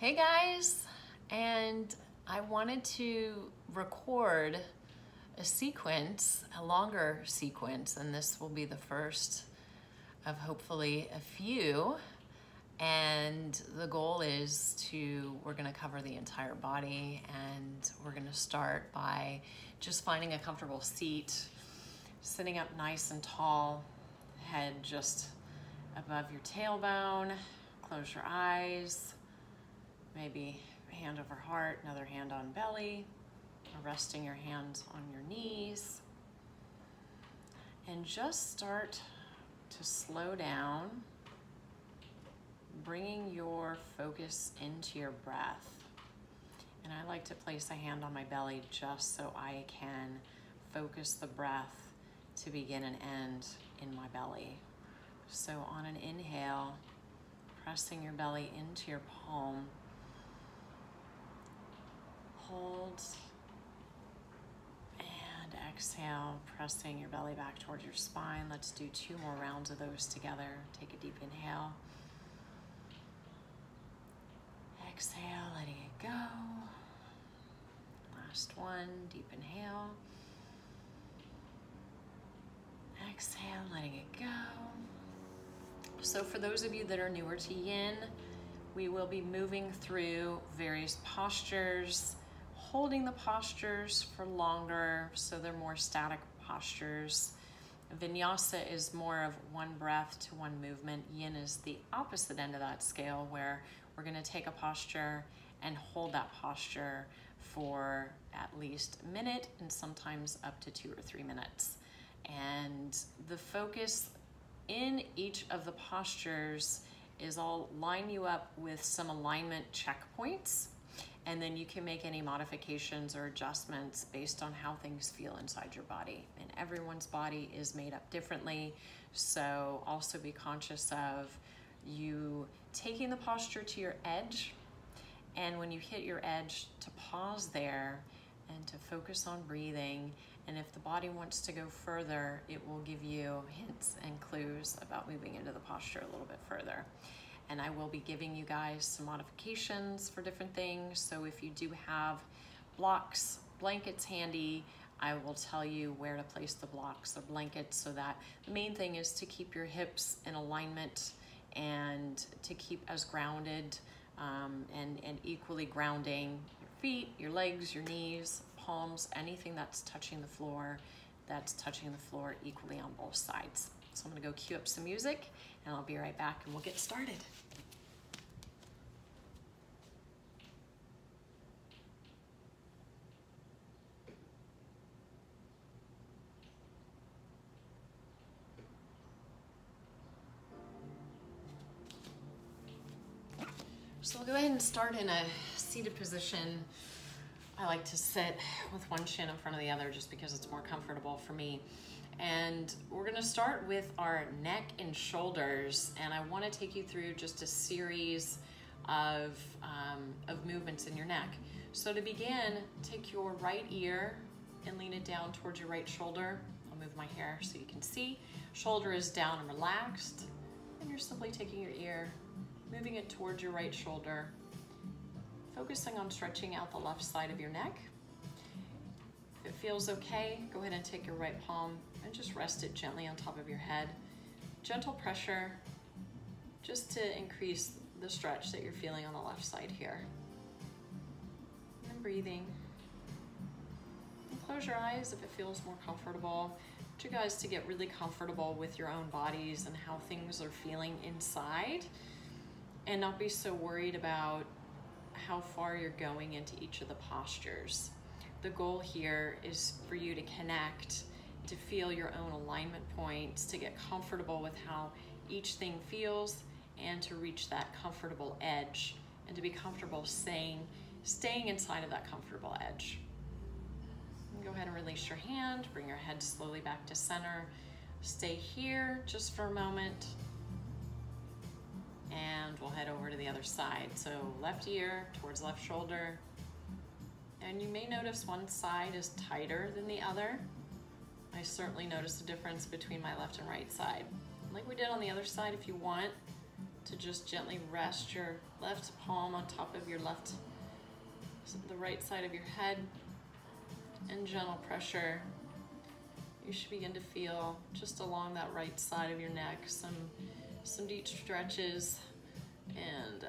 Hey guys, and I wanted to record a sequence, a longer sequence, and this will be the first of hopefully a few. And the goal is we're gonna cover the entire body, and we're gonna start by just finding a comfortable seat, sitting up nice and tall, head just above your tailbone, close your eyes. Maybe hand over heart, another hand on belly, or resting your hands on your knees. And just start to slow down, bringing your focus into your breath. And I like to place a hand on my belly just so I can focus the breath to begin and end in my belly. So on an inhale, pressing your belly into your palm, hold, and exhale, pressing your belly back towards your spine. Let's do 2 more rounds of those together. Take a deep inhale. Exhale, letting it go. Last one, deep inhale. Exhale, letting it go. So for those of you that are newer to Yin, we will be moving through various postures, holding the postures for longer, so they're more static postures. Vinyasa is more of one breath to one movement. Yin is the opposite end of that scale, where we're gonna take a posture and hold that posture for at least a minute, and sometimes up to 2 or 3 minutes. And the focus in each of the postures is I'll line you up with some alignment checkpoints, and then you can make any modifications or adjustments based on how things feel inside your body. And everyone's body is made up differently, so also be conscious of you taking the posture to your edge, and when you hit your edge, to pause there and to focus on breathing. And if the body wants to go further, it will give you hints and clues about moving into the posture a little bit further. And I will be giving you guys some modifications for different things. So if you do have blocks, blankets handy, I will tell you where to place the blocks or blankets, so that the main thing is to keep your hips in alignment and to keep as grounded and equally grounding your feet, your legs, your knees, palms, anything that's touching the floor equally on both sides. So I'm gonna go cue up some music, and I'll be right back and we'll get started. So we'll go ahead and start in a seated position. I like to sit with one shin in front of the other just because it's more comfortable for me. And we're gonna start with our neck and shoulders, and I wanna take you through just a series of movements in your neck. So to begin, take your right ear and lean it down towards your right shoulder. I'll move my hair so you can see. Shoulder is down and relaxed, and you're simply taking your ear, moving it towards your right shoulder, focusing on stretching out the left side of your neck. If it feels okay, go ahead and take your right palm and just rest it gently on top of your head. Gentle pressure, just to increase the stretch that you're feeling on the left side here. And breathing. And close your eyes if it feels more comfortable. I want you guys to get really comfortable with your own bodies and how things are feeling inside, and not be so worried about how far you're going into each of the postures. The goal here is for you to connect, to feel your own alignment points, to get comfortable with how each thing feels, and to reach that comfortable edge, and to be comfortable staying inside of that comfortable edge. And go ahead and release your hand, bring your head slowly back to center. Stay here just for a moment, and we'll head over to the other side. So left ear towards left shoulder. And you may notice one side is tighter than the other. I certainly noticed a difference between my left and right side. Like we did on the other side, if you want, to just gently rest your left palm on top of your the right side of your head, and gentle pressure. You should begin to feel just along that right side of your neck some deep stretches and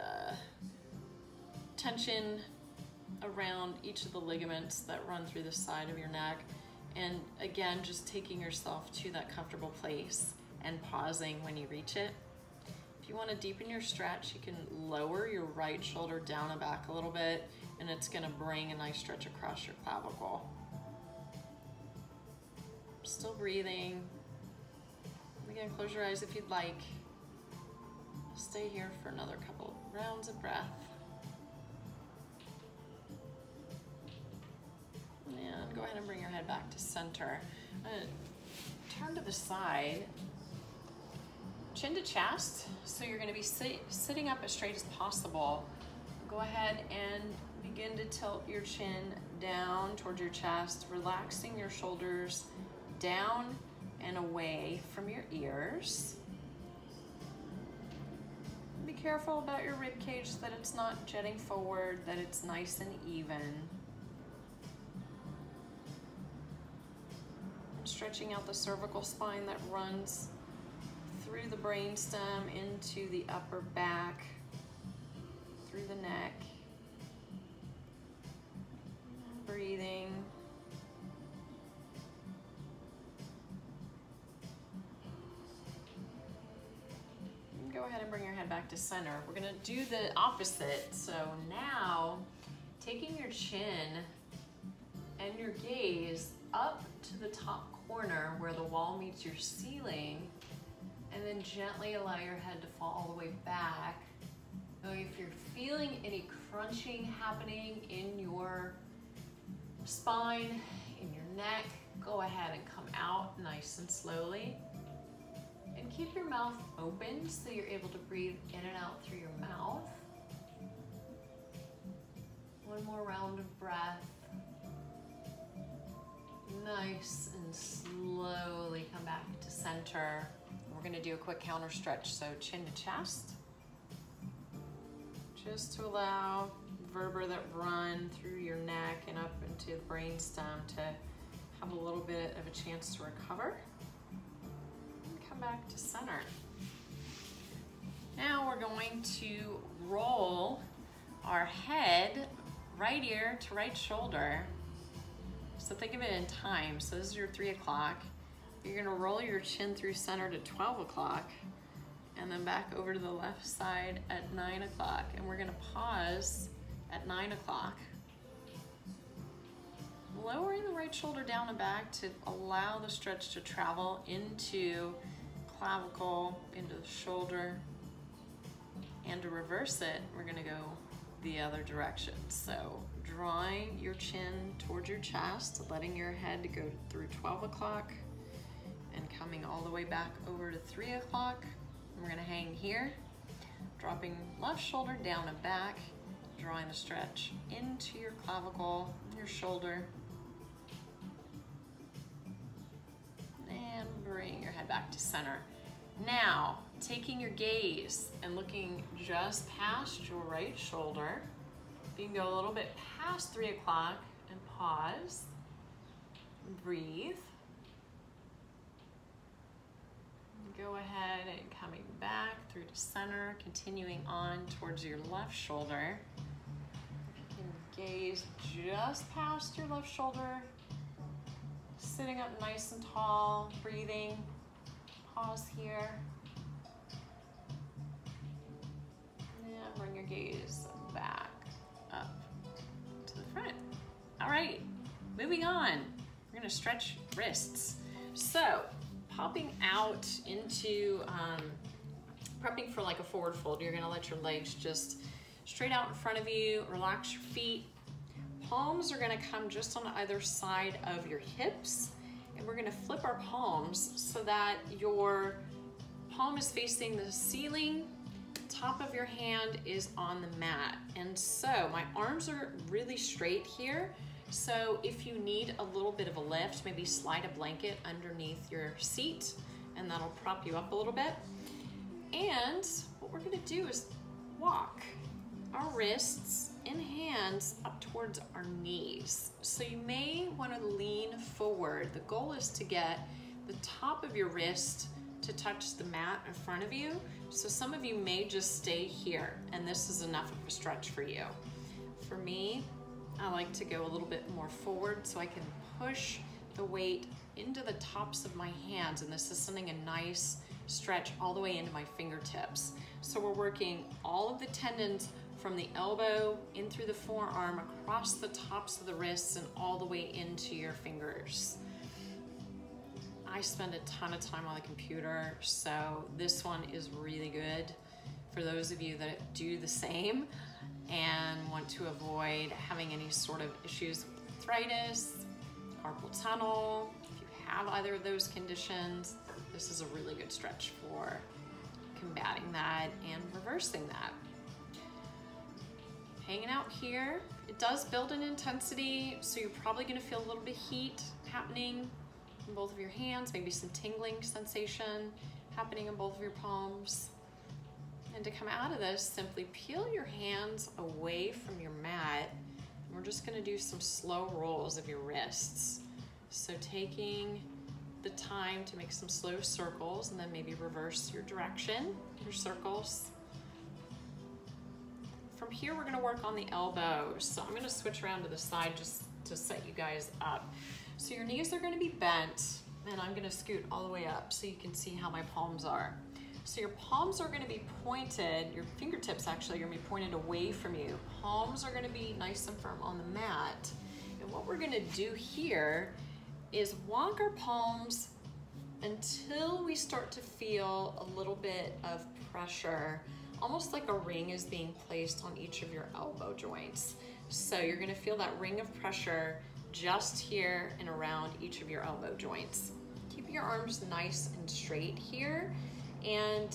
tension around each of the ligaments that run through the side of your neck. And again, just taking yourself to that comfortable place and pausing when you reach it. If you want to deepen your stretch, you can lower your right shoulder down and back a little bit, and it's going to bring a nice stretch across your clavicle. Still breathing. Again, close your eyes if you'd like. Stay here for another couple rounds of breath. And go ahead and bring your head back to center. Turn to the side, chin to chest. So you're going to be sitting up as straight as possible. Go ahead and begin to tilt your chin down towards your chest, relaxing your shoulders down and away from your ears. Be careful about your rib cage, that it's not jetting forward, that it's nice and even. And stretching out the cervical spine that runs through the brainstem into the upper back, through the neck. Breathing. Go ahead and bring your head back to center. We're gonna do the opposite. So now, taking your chin and your gaze up to the top corner where the wall meets your ceiling, and then gently allow your head to fall all the way back. Now, if you're feeling any crunching happening in your spine, in your neck, go ahead and come out nice and slowly. And keep your mouth open so you're able to breathe in and out through your mouth. One more round of breath. Nice and slowly come back to center. We're going to do a quick counter stretch, so chin to chest. Just to allow vertebrae that run through your neck and up into the brainstem to have a little bit of a chance to recover. Back to center. Now we're going to roll our head right ear to right shoulder. So think of it in time. So this is your 3 o'clock. You're gonna roll your chin through center to 12 o'clock and then back over to the left side at 9 o'clock. And we're gonna pause at 9 o'clock. Lowering the right shoulder down and back to allow the stretch to travel into clavicle, into the shoulder, and to reverse it, we're gonna go the other direction. So drawing your chin towards your chest, letting your head go through 12 o'clock, and coming all the way back over to 3 o'clock. We're gonna hang here, dropping left shoulder down and back, drawing the stretch into your clavicle, your shoulder, and bring your head back to center. Now, taking your gaze and looking just past your right shoulder, you can go a little bit past 3 o'clock and pause, breathe. Go ahead and coming back through to center, continuing on towards your left shoulder. You can gaze just past your left shoulder, sitting up nice and tall, breathing. Pause here. And bring your gaze back up to the front. All right, moving on. We're gonna stretch wrists. So, popping out into, prepping for like a forward fold, you're gonna let your legs just straight out in front of you, relax your feet. Palms are gonna come just on either side of your hips. And we're gonna flip our palms so that your palm is facing the ceiling, top of your hand is on the mat. And so my arms are really straight here. So if you need a little bit of a lift, maybe slide a blanket underneath your seat and that'll prop you up a little bit. And what we're gonna do is walk our wrists and hands up towards our knees. So you may want to lean forward. The goal is to get the top of your wrist to touch the mat in front of you. So some of you may just stay here, and this is enough of a stretch for you. For me, I like to go a little bit more forward so I can push the weight into the tops of my hands, and this is sending a nice stretch all the way into my fingertips. So we're working all of the tendons from the elbow in through the forearm, across the tops of the wrists, and all the way into your fingers. I spend a ton of time on the computer, so this one is really good for those of you that do the same and want to avoid having any sort of issues with arthritis, carpal tunnel. If you have either of those conditions, this is a really good stretch for combating that and reversing that. Hanging out here, it does build in intensity, so you're probably gonna feel a little bit of heat happening in both of your hands, maybe some tingling sensation happening in both of your palms. And to come out of this, simply peel your hands away from your mat, and we're just gonna do some slow rolls of your wrists. So taking the time to make some slow circles, and then maybe reverse your direction, your circles. From here, we're gonna work on the elbows. So I'm gonna switch around to the side just to set you guys up. So your knees are gonna be bent, and I'm gonna scoot all the way up so you can see how my palms are. So your palms are gonna be pointed, your fingertips actually are gonna be pointed away from you. Palms are gonna be nice and firm on the mat. And what we're gonna do here is walk our palms until we start to feel a little bit of pressure, almost like a ring is being placed on each of your elbow joints. So you're gonna feel that ring of pressure just here and around each of your elbow joints. Keep your arms nice and straight here, and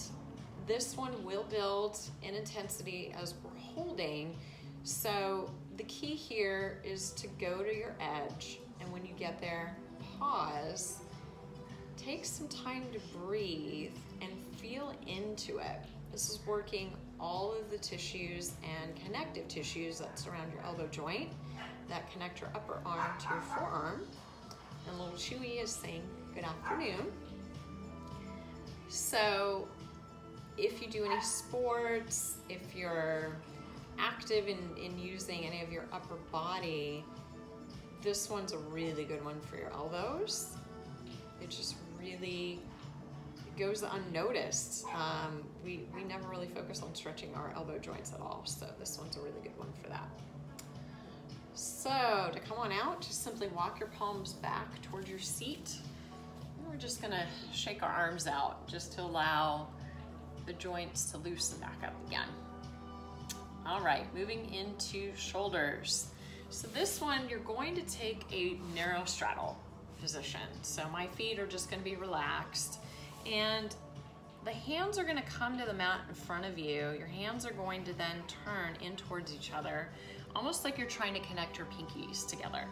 this one will build in intensity as we're holding. So the key here is to go to your edge, and when you get there, pause, take some time to breathe and feel into it. This is working all of the tissues and connective tissues that surround your elbow joint that connect your upper arm to your forearm. And little Chewy is saying good afternoon. So if you do any sports, if you're active in using any of your upper body, this one's a really good one for your elbows. It just really goes unnoticed. We never really focus on stretching our elbow joints at all, so this one's a really good one for that. So to come on out, just simply walk your palms back towards your seat. And we're just gonna shake our arms out just to allow the joints to loosen back up again. All right, moving into shoulders. So this one, you're going to take a narrow straddle position. So my feet are just gonna be relaxed, and the hands are gonna come to the mat in front of you. Your hands are going to then turn in towards each other, almost like you're trying to connect your pinkies together.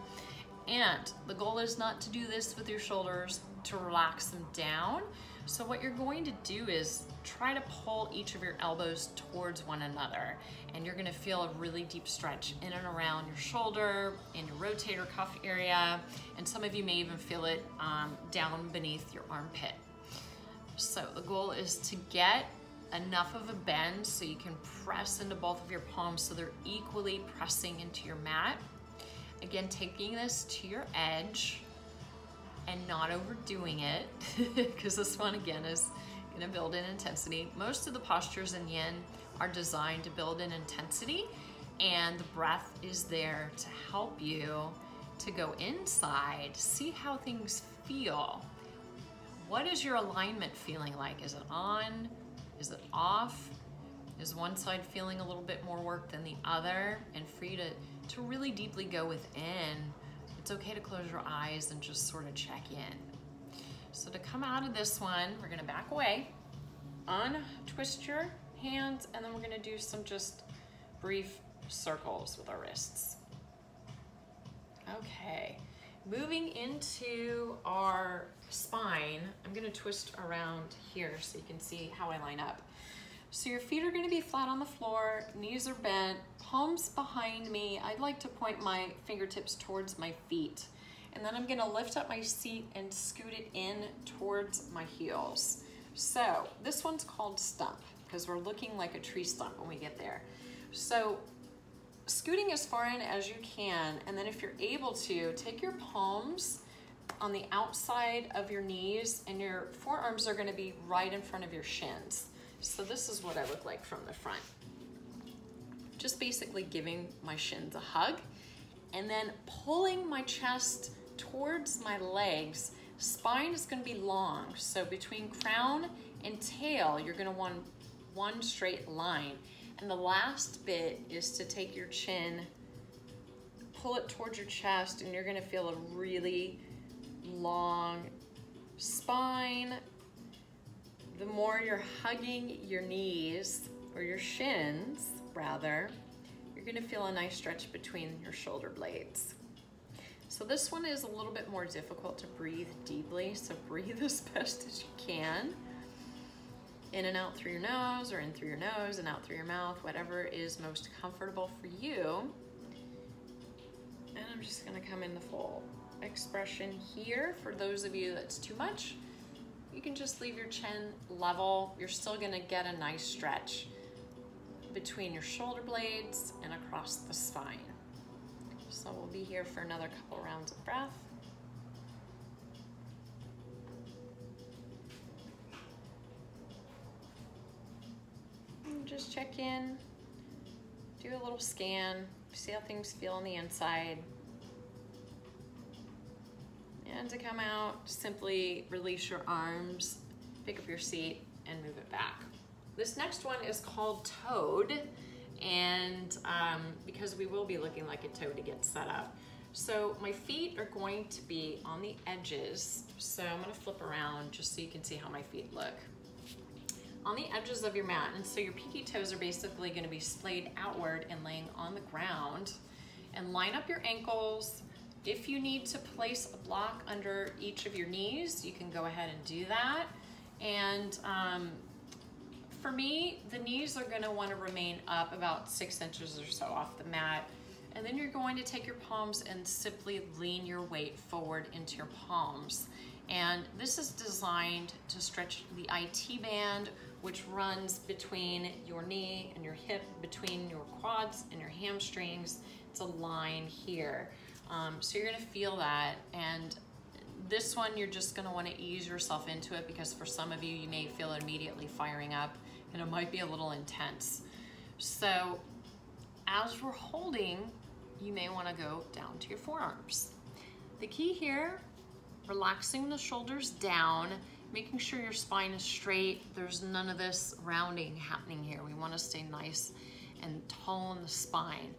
And the goal is not to do this with your shoulders, to relax them down. So what you're going to do is try to pull each of your elbows towards one another, and you're gonna feel a really deep stretch in and around your shoulder, in your rotator cuff area, and some of you may even feel it down beneath your armpit. So the goal is to get enough of a bend so you can press into both of your palms so they're equally pressing into your mat. Again, taking this to your edge and not overdoing it, because this one again is gonna build in intensity. Most of the postures in Yin are designed to build in intensity, and the breath is there to help you to go inside, see how things feel. What is your alignment feeling like? Is it on? Is it off? Is one side feeling a little bit more work than the other? And for you to really deeply go within, it's okay to close your eyes and just sort of check in. So to come out of this one, we're gonna back away, untwist your hands, and then we're gonna do some just brief circles with our wrists. Okay, moving into our spine, I'm gonna twist around here so you can see how I line up. So your feet are gonna be flat on the floor, knees are bent, palms behind me. I'd like to point my fingertips towards my feet. And then I'm gonna lift up my seat and scoot it in towards my heels. So this one's called stump because we're looking like a tree stump when we get there. So scooting as far in as you can, and then if you're able to, take your palms on the outside of your knees and your forearms are gonna be right in front of your shins. So this is what I look like from the front. Just basically giving my shins a hug and then pulling my chest towards my legs. Spine is gonna be long. So between crown and tail, you're gonna want one straight line. And the last bit is to take your chin, pull it towards your chest, and you're gonna feel a really long spine. The more you're hugging your knees, or your shins rather, you're gonna feel a nice stretch between your shoulder blades. So this one is a little bit more difficult to breathe deeply, so breathe as best as you can. In and out through your nose, or in through your nose and out through your mouth, whatever is most comfortable for you. And I'm just gonna come in the full expression here. For those of you that's too much, you can just leave your chin level. You're still gonna get a nice stretch between your shoulder blades and across the spine. So we'll be here for another couple rounds of breath. And just check in, do a little scan, see how things feel on the inside. And to come out, simply release your arms, pick up your seat, and move it back. This next one is called Toad, and because we will be looking like a toad to get set up. So my feet are going to be on the edges, so I'm gonna flip around just so you can see how my feet look. On the edges of your mat, and so your pinky toes are basically gonna be splayed outward and laying on the ground. And line up your ankles. If you need to place a block under each of your knees, you can go ahead and do that. And for me, the knees are gonna wanna remain up about 6 inches or so off the mat. And then you're going to take your palms and simply lean your weight forward into your palms. And this is designed to stretch the IT band, which runs between your knee and your hip, between your quads and your hamstrings. It's a line here. So you're gonna feel that. And this one, you're just gonna wanna ease yourself into it because for some of you, you may feel it immediately firing up and it might be a little intense. So as we're holding, you may wanna go down to your forearms. The key here, relaxing the shoulders down, making sure your spine is straight. There's none of this rounding happening here. We wanna stay nice and tall in the spine.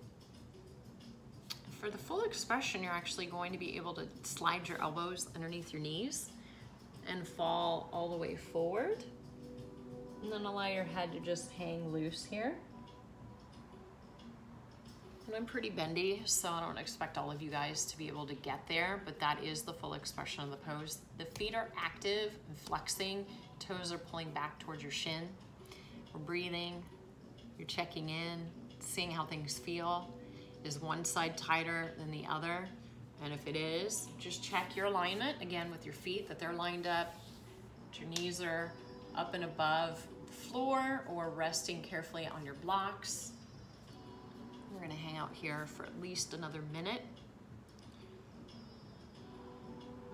For the full expression, you're actually going to be able to slide your elbows underneath your knees and fall all the way forward. And then allow your head to just hang loose here. And I'm pretty bendy, so I don't expect all of you guys to be able to get there, but that is the full expression of the pose. The feet are active and flexing, toes are pulling back towards your shin. We're breathing, you're checking in, seeing how things feel. Is one side tighter than the other? And if it is, just check your alignment, again with your feet, that they're lined up, that your knees are up and above the floor or resting carefully on your blocks. We're gonna hang out here for at least another minute.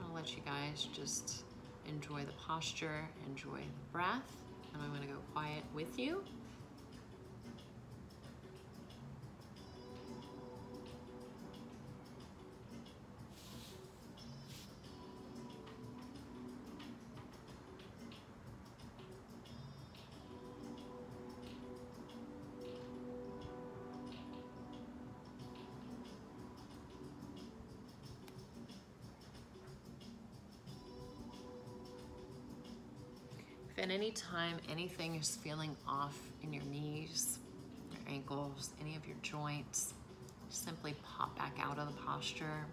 I'll let you guys just enjoy the posture, enjoy the breath, and I'm gonna go quiet with you. If at any time anything is feeling off in your knees, your ankles, any of your joints, simply pop back out of the posture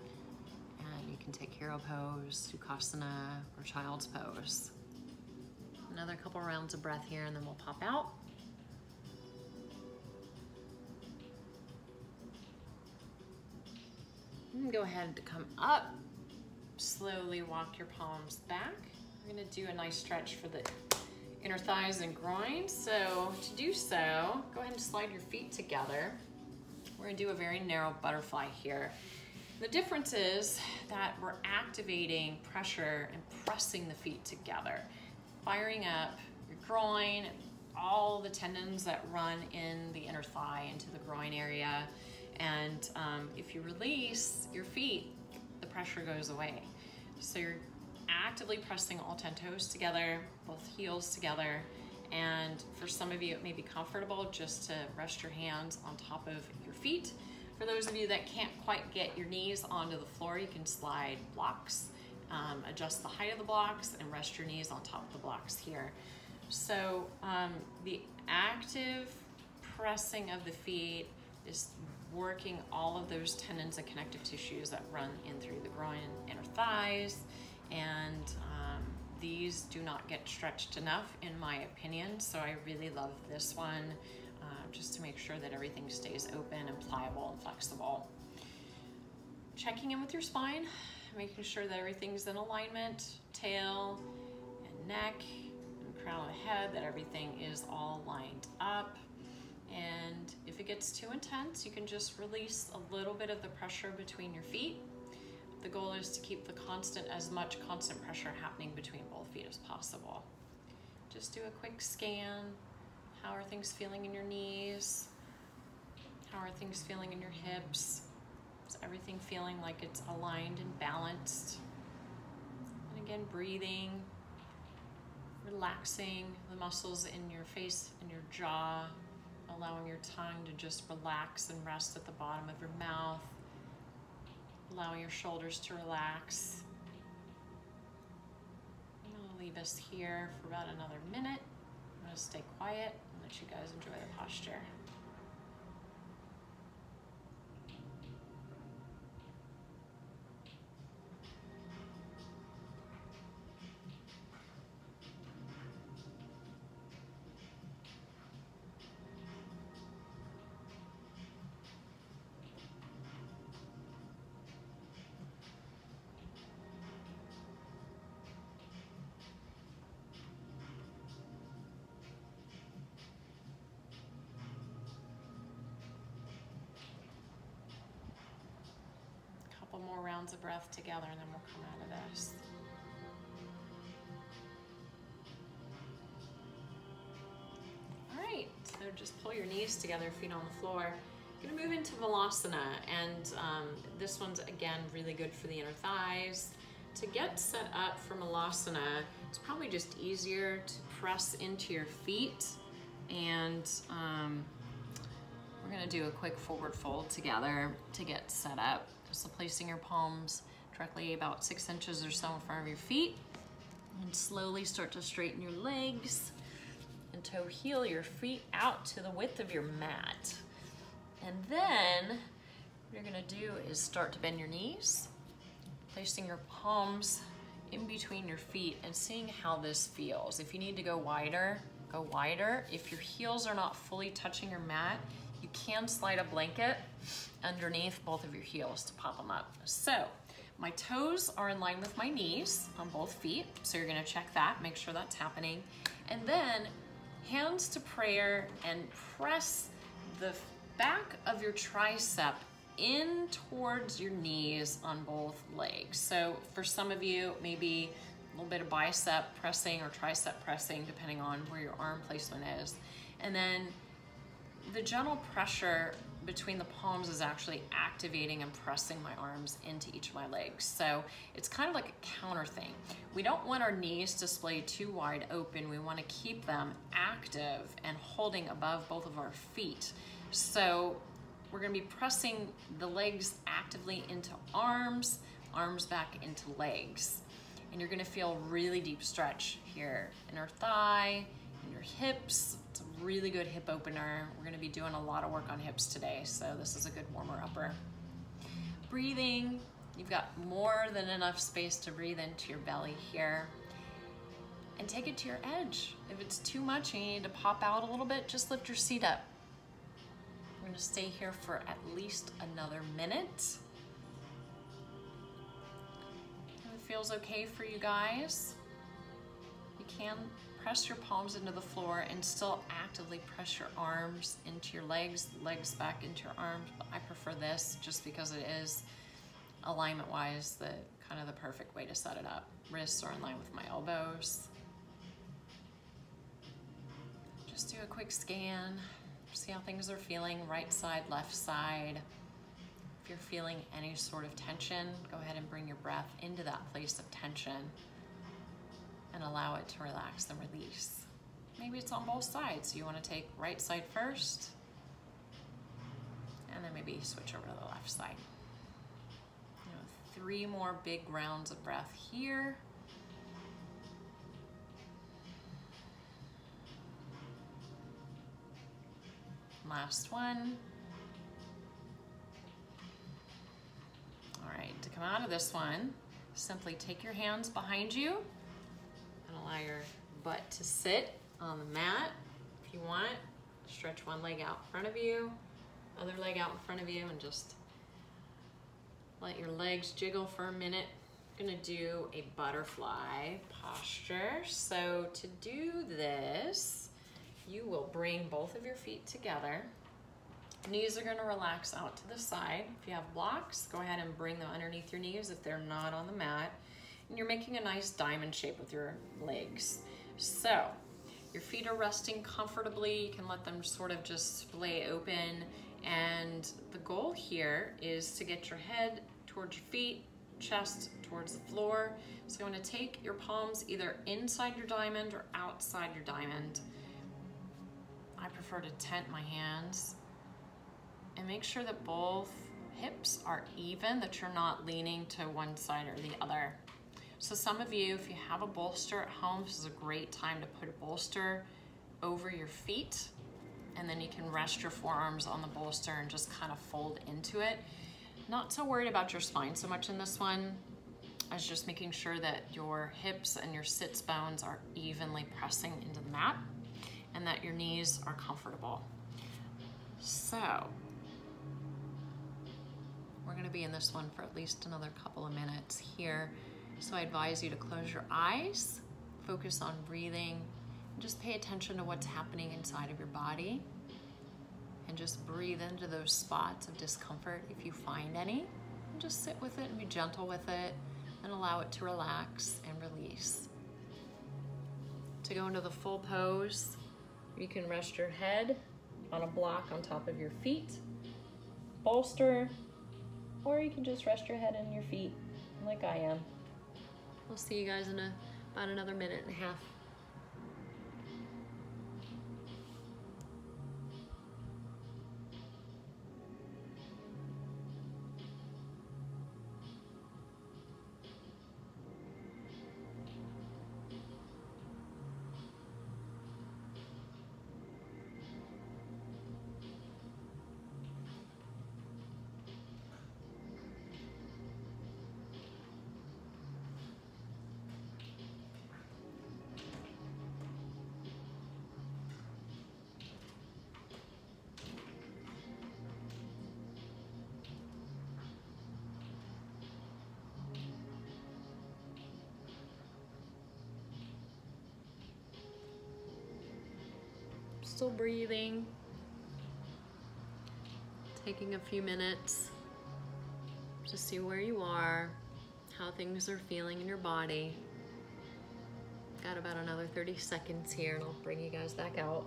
and you can take hero pose, Sukhasana, or child's pose. Another couple rounds of breath here and then we'll pop out. Go ahead to come up. Slowly walk your palms back. We're gonna do a nice stretch for the inner thighs and groin. So to do so, go ahead and slide your feet together. We're gonna do a very narrow butterfly here. The difference is that we're activating pressure and pressing the feet together, firing up your groin, all the tendons that run in the inner thigh into the groin area. And if you release your feet, the pressure goes away. So you're actively pressing all 10 toes together, both heels together. And for some of you, it may be comfortable just to rest your hands on top of your feet. For those of you that can't quite get your knees onto the floor, you can slide blocks, adjust the height of the blocks, and rest your knees on top of the blocks here. So the active pressing of the feet is working all of those tendons and connective tissues that run in through the groin and inner thighs. And these do not get stretched enough, in my opinion. So I really love this one, just to make sure that everything stays open and pliable and flexible. Checking in with your spine, making sure that everything's in alignment, tail and neck and crown of the head, that everything is all lined up. And if it gets too intense, you can just release a little bit of the pressure between your feet. The goal is to keep as much constant pressure happening between both feet as possible. Just do a quick scan. How are things feeling in your knees? How are things feeling in your hips? Is everything feeling like it's aligned and balanced? And again, breathing, relaxing the muscles in your face and your jaw, allowing your tongue to just relax and rest at the bottom of your mouth, allowing your shoulders to relax. And I'll leave us here for about another minute. I'm gonna stay quiet and let you guys enjoy the posture. More rounds of breath together, and then we'll come out of this. All right, so just pull your knees together, feet on the floor. You're gonna move into Malasana, and this one's again really good for the inner thighs. To get set up for Malasana, it's probably just easier to press into your feet, and we're gonna do a quick forward fold together to get set up. So placing your palms directly about 6 inches or so in front of your feet, and slowly start to straighten your legs and toe heel your feet out to the width of your mat. And then what you're gonna do is start to bend your knees, placing your palms in between your feet and seeing how this feels. If you need to go wider, go wider. If your heels are not fully touching your mat, you can slide a blanket underneath both of your heels to pop them up. So my toes are in line with my knees on both feet. So you're gonna check that, make sure that's happening. And then hands to prayer and press the back of your tricep in towards your knees on both legs. So for some of you, maybe a little bit of bicep pressing or tricep pressing, depending on where your arm placement is. And then the gentle pressure between the palms is actually activating and pressing my arms into each of my legs. So it's kind of like a counter thing. We don't want our knees to splay too wide open. We want to keep them active and holding above both of our feet. So we're going to be pressing the legs actively into arms, arms back into legs. And you're going to feel really deep stretch here, inner thigh, in your hips. It's a really good hip opener. We're gonna be doing a lot of work on hips today, so this is a good warmer upper. Breathing, you've got more than enough space to breathe into your belly here. And take it to your edge. If it's too much and you need to pop out a little bit, just lift your seat up. We're gonna stay here for at least another minute. feels okay for you guys. You can press your palms into the floor and still actively press your arms into your legs, legs back into your arms. But I prefer this just because it is alignment-wise the kind of the perfect way to set it up. Wrists are in line with my elbows. Just do a quick scan, see how things are feeling, right side, left side. If you're feeling any sort of tension, go ahead and bring your breath into that place of tension and allow it to relax and release. Maybe it's on both sides. You want to take right side first, and then maybe switch over to the left side. 3 more big rounds of breath here. Last one. All right, to come out of this one, simply take your hands behind you and allow your butt to sit on the mat. If you want, stretch one leg out in front of you, other leg out in front of you, and just let your legs jiggle for a minute. I'm gonna do a butterfly posture. So to do this, you will bring both of your feet together. Knees are gonna relax out to the side. If you have blocks, go ahead and bring them underneath your knees if they're not on the mat. And you're making a nice diamond shape with your legs. So your feet are resting comfortably. You can let them sort of just splay open. And the goal here is to get your head towards your feet, chest towards the floor. So you want to take your palms either inside your diamond or outside your diamond. I prefer to tent my hands. And make sure that both hips are even, that you're not leaning to one side or the other. So some of you, if you have a bolster at home, this is a great time to put a bolster over your feet, and then you can rest your forearms on the bolster and just kind of fold into it. Not so worried about your spine so much in this one, as just making sure that your hips and your sits bones are evenly pressing into the mat and that your knees are comfortable. So we're gonna be in this one for at least another couple of minutes here. So I advise you to close your eyes, focus on breathing, and just pay attention to what's happening inside of your body. And just breathe into those spots of discomfort if you find any. And just sit with it and be gentle with it and allow it to relax and release. To go into the full pose, you can rest your head on a block on top of your feet, bolster, or you can just rest your head in your feet like I am. We'll see you guys in about another minute and a half. Still breathing, taking a few minutes to see where you are, how things are feeling in your body. Got about another 30 seconds here and I'll bring you guys back out.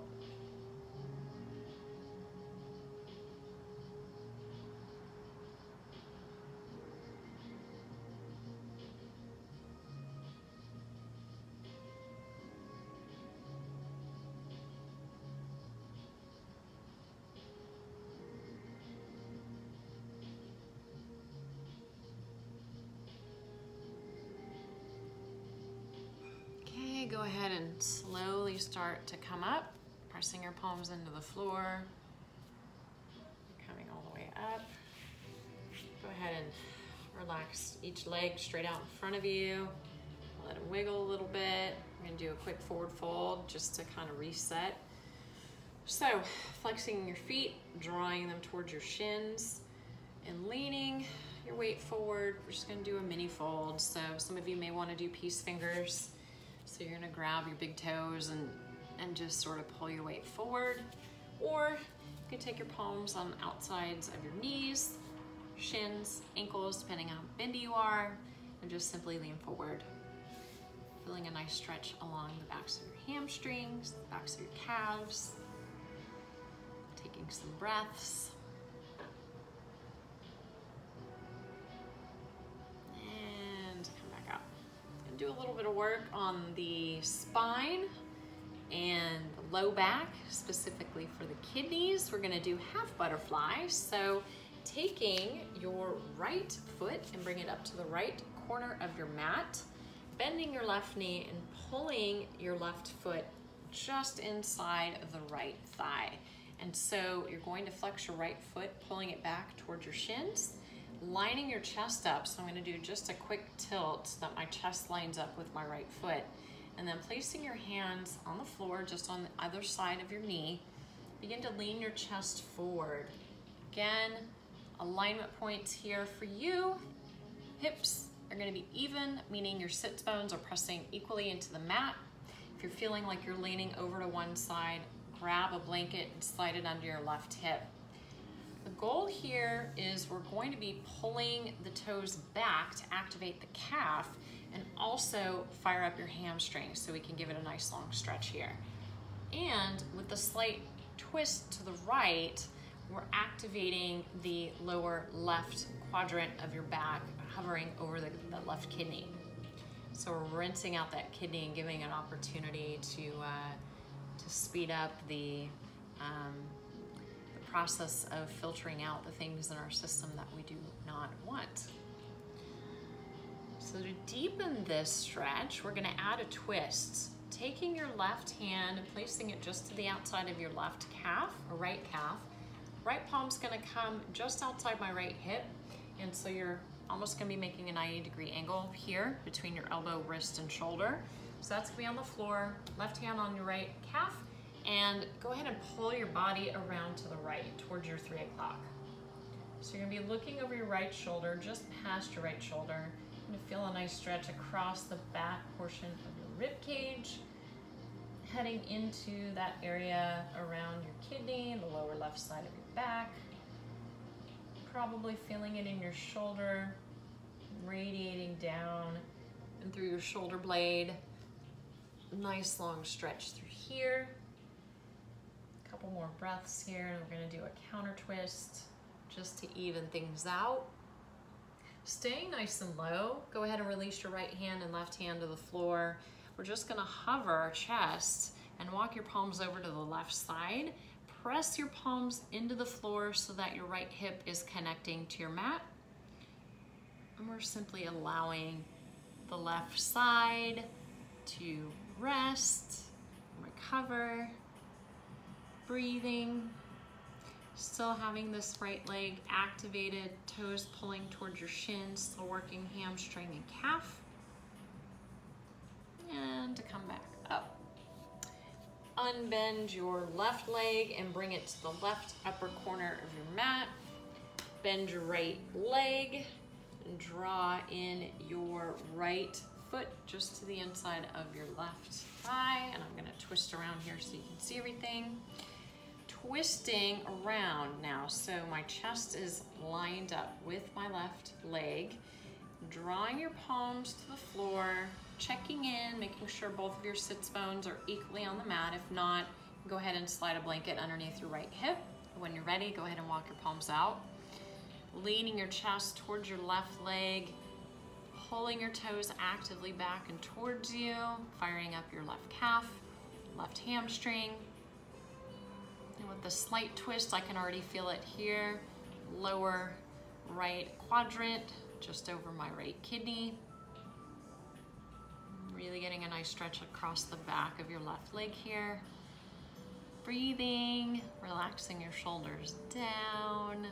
Go ahead and slowly start to come up, pressing your palms into the floor, coming all the way up. Go ahead and relax each leg straight out in front of you. Let it wiggle a little bit. We're gonna do a quick forward fold just to kind of reset. So flexing your feet, drawing them towards your shins, And leaning your weight forward, we're just gonna do a mini fold. So some of you may wanna do peace fingers. So you're gonna grab your big toes and just sort of pull your weight forward. Or you can take your palms on the outsides of your knees, shins, ankles, depending on how bendy you are, and just simply lean forward. Feeling a nice stretch along the backs of your hamstrings, the backs of your calves. Taking some breaths. And come back up. And do a little bit of work on the spine and the low back, specifically for the kidneys. We're gonna do half butterfly. So taking your right foot and bring it up to the right corner of your mat, bending your left knee and pulling your left foot just inside of the right thigh. And so you're going to flex your right foot, pulling it back towards your shins, lining your chest up. So I'm gonna do just a quick tilt so that my chest lines up with my right foot. And then placing your hands on the floor, just on the other side of your knee, begin to lean your chest forward. Again, alignment points here for you. Hips are gonna be even, meaning your sits bones are pressing equally into the mat. If you're feeling like you're leaning over to one side, grab a blanket and slide it under your left hip. The goal here is we're going to be pulling the toes back to activate the calf and also fire up your hamstrings so we can give it a nice long stretch here. And with the slight twist to the right, we're activating the lower left quadrant of your back, hovering over the left kidney. So we're rinsing out that kidney and giving it an opportunity to speed up the process of filtering out the things in our system that we do not want. So to deepen this stretch, we're gonna add a twist. Taking your left hand and placing it just to the outside of your left calf, or right calf. Right palm's gonna come just outside my right hip, and so you're almost gonna be making a 90-degree angle here between your elbow, wrist, and shoulder. So that's gonna be on the floor, left hand on your right calf, and go ahead and pull your body around to the right towards your 3 o'clock. So you're gonna be looking over your right shoulder, just past your right shoulder. You're gonna feel a nice stretch across the back portion of your rib cage, heading into that area around your kidney, the lower left side of your back. Probably feeling it in your shoulder, radiating down and through your shoulder blade. Nice long stretch through here. A couple more breaths here, and we're gonna do a counter twist just to even things out. Staying nice and low, go ahead and release your right hand and left hand to the floor. We're just gonna hover our chest and walk your palms over to the left side. Press your palms into the floor so that your right hip is connecting to your mat. And we're simply allowing the left side to rest, recover, breathing. Still having this right leg activated, toes pulling towards your shins, still working hamstring and calf. And to come back up. Unbend your left leg and bring it to the left upper corner of your mat. Bend your right leg and draw in your right foot just to the inside of your left thigh. And I'm gonna twist around here so you can see everything. Twisting around now, so my chest is lined up with my left leg. Drawing your palms to the floor, checking in, making sure both of your sits bones are equally on the mat. If not, go ahead and slide a blanket underneath your right hip. When you're ready, go ahead and walk your palms out. Leaning your chest towards your left leg, pulling your toes actively back and towards you, firing up your left calf, left hamstring. And with the slight twist, I can already feel it here. Lower right quadrant, just over my right kidney. Really getting a nice stretch across the back of your left leg here. Breathing, relaxing your shoulders down,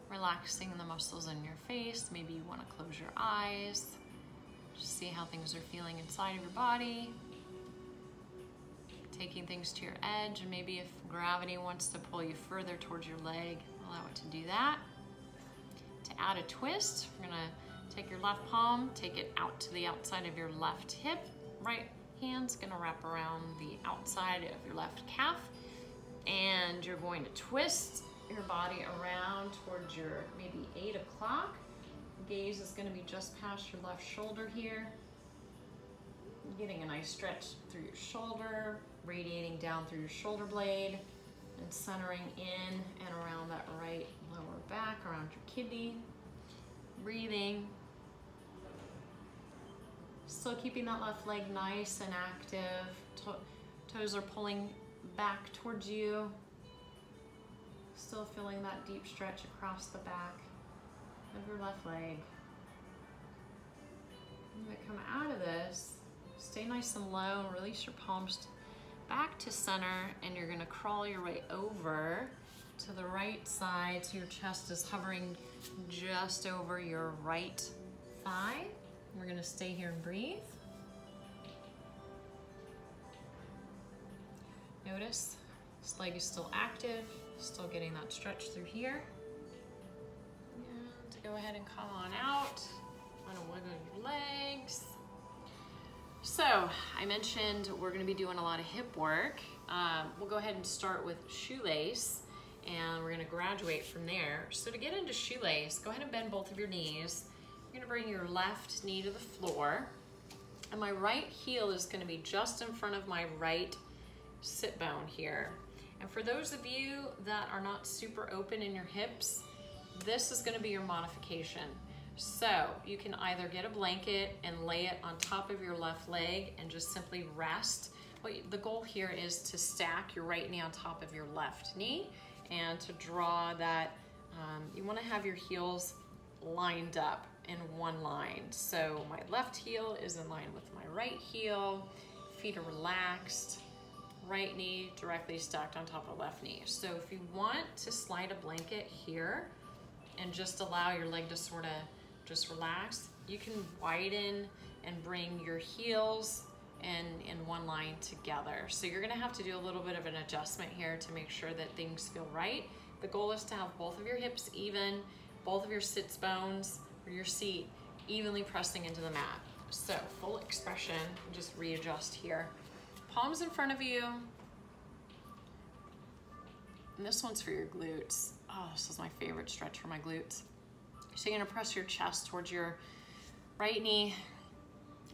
relaxing the muscles in your face. Maybe you want to close your eyes. Just see how things are feeling inside of your body. Taking things to your edge, and maybe if gravity wants to pull you further towards your leg, allow it to do that. To add a twist, we're gonna take your left palm, take it out to the outside of your left hip. Right hand's gonna wrap around the outside of your left calf, and you're going to twist your body around towards your maybe 8 o'clock. Gaze is gonna be just past your left shoulder here. Getting a nice stretch through your shoulder, radiating down through your shoulder blade, and centering in and around that right lower back, around your kidney. Breathing. Still keeping that left leg nice and active. Toes are pulling back towards you. Still feeling that deep stretch across the back of your left leg. I'm gonna come out of this. Stay nice and low and release your palms back to center, and you're gonna crawl your way over to the right side so your chest is hovering just over your right thigh. We're gonna stay here and breathe. Notice this leg is still active, still getting that stretch through here. And go ahead and come on out. Want to wiggle your legs. So I mentioned we're going to be doing a lot of hip work. We'll go ahead and start with shoelace, and we're going to graduate from there. So to get into shoelace, go ahead and bend both of your knees. You're going to bring your left knee to the floor, and my right heel is going to be just in front of my right sit bone here. And for those of you that are not super open in your hips, this is going to be your modification. So you can either get a blanket and lay it on top of your left leg and just simply rest. The goal here is to stack your right knee on top of your left knee, and to draw that, you want to have your heels lined up in one line. So my left heel is in line with my right heel, feet are relaxed, right knee directly stacked on top of left knee. So if you want to slide a blanket here and just allow your leg to sort of just relax, you can widen and bring your heels in one line together. So you're gonna have to do a little bit of an adjustment here to make sure that things feel right. The goal is to have both of your hips even, both of your sits bones or your seat evenly pressing into the mat. So full expression, just readjust here. Palms in front of you. And this one's for your glutes. Oh, this is my favorite stretch for my glutes. So you're gonna press your chest towards your right knee,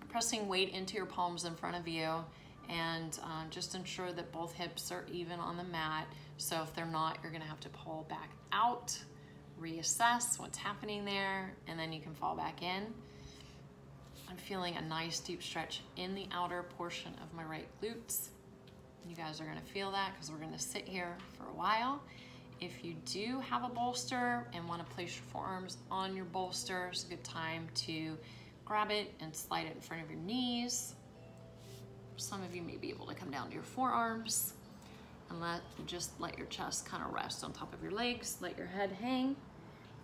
pressing weight into your palms in front of you, and just ensure that both hips are even on the mat. So if they're not, you're gonna have to pull back out, reassess what's happening there, and then you can fall back in. I'm feeling a nice deep stretch in the outer portion of my right glutes. You guys are gonna feel that because we're gonna sit here for a while. If you do have a bolster and wanna place your forearms on your bolster, it's a good time to grab it and slide it in front of your knees. Some of you may be able to come down to your forearms and just let your chest kind of rest on top of your legs. Let your head hang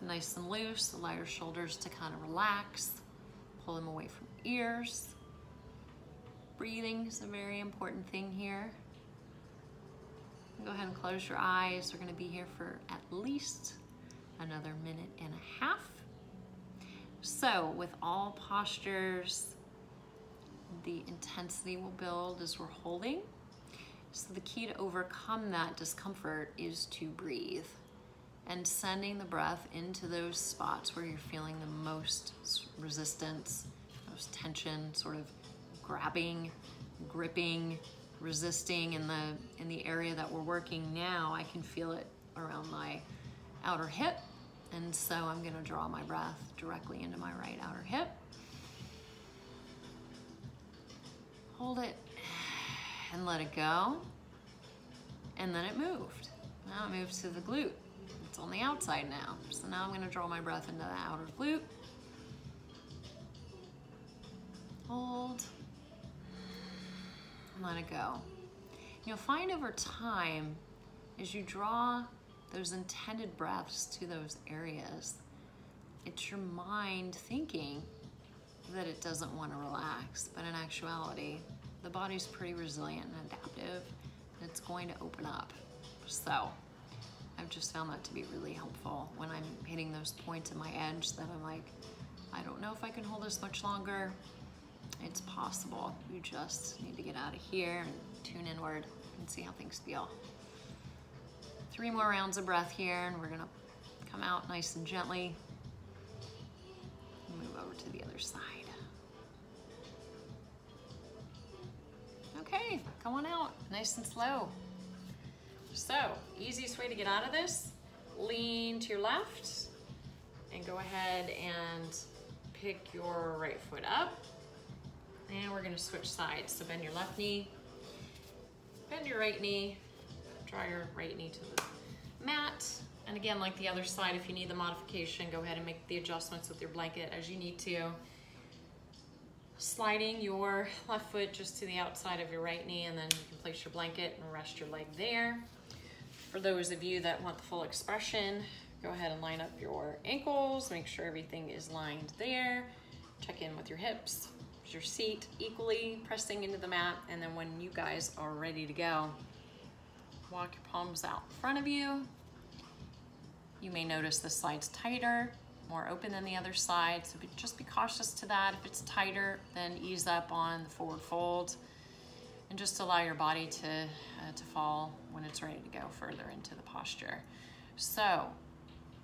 nice and loose. Allow your shoulders to kind of relax. Pull them away from ears. Breathing is a very important thing here. Go ahead and close your eyes. We're gonna be here for at least another minute and a half. So with all postures, the intensity will build as we're holding. So the key to overcome that discomfort is to breathe and sending the breath into those spots where you're feeling the most resistance, most tension, sort of grabbing, gripping, resisting in the area that we're working now. I can feel it around my outer hip, and so I'm gonna draw my breath directly into my right outer hip. Hold it and let it go, and then it moved. Now it moves to the glute. It's on the outside now. So now I'm gonna draw my breath into the outer glute. Hold, and let it go. You'll find over time, as you draw those intended breaths to those areas, it's your mind thinking that it doesn't want to relax, but in actuality, the body's pretty resilient and adaptive, and it's going to open up. So I I've just found that to be really helpful when I'm hitting those points in my edge that I'm like, I don't know if I can hold this much longer. It's possible. You just need to get out of here and tune inward and see how things feel. 3 more rounds of breath here, and we're gonna come out nice and gently. Move over to the other side. Okay, come on out, nice and slow. So, easiest way to get out of this, lean to your left and go ahead and pick your right foot up. And we're gonna switch sides. So bend your left knee, bend your right knee, draw your right knee to the mat. And again, like the other side, if you need the modification, go ahead and make the adjustments with your blanket as you need to. Sliding your left foot just to the outside of your right knee, and then you can place your blanket and rest your leg there. For those of you that want the full expression, go ahead and line up your ankles, make sure everything is lined there. Check in with your hips, your seat equally pressing into the mat, and then when you guys are ready to go, walk your palms out in front of you. You may notice this side's tighter, more open than the other side, so just be cautious to that. If it's tighter, then ease up on the forward fold and just allow your body to fall when it's ready to go further into the posture. So,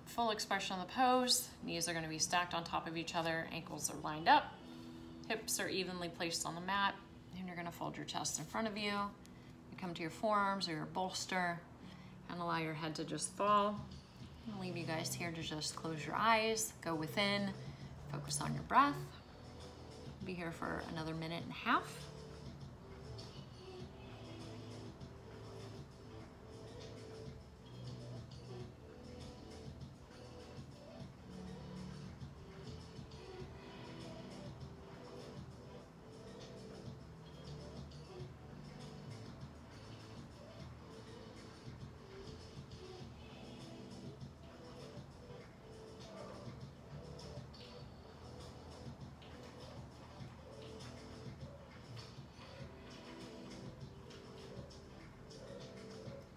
full expression on the pose. Knees are going to be stacked on top of each other, ankles are lined up, hips are evenly placed on the mat, and you're going to fold your chest in front of you. You come to your forearms or your bolster and allow your head to just fall. I'm gonna leave you guys here to just close your eyes, go within, focus on your breath. Be here for another 1.5 minutes.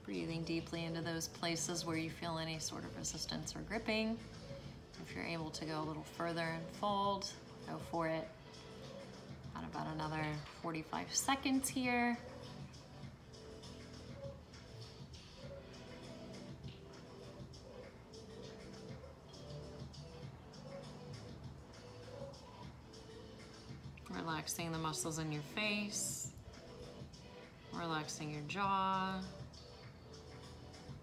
Breathing deeply into those places where you feel any sort of resistance or gripping. If you're able to go a little further and fold, go for it. Got about another 45 seconds here. Relaxing the muscles in your face, relaxing your jaw,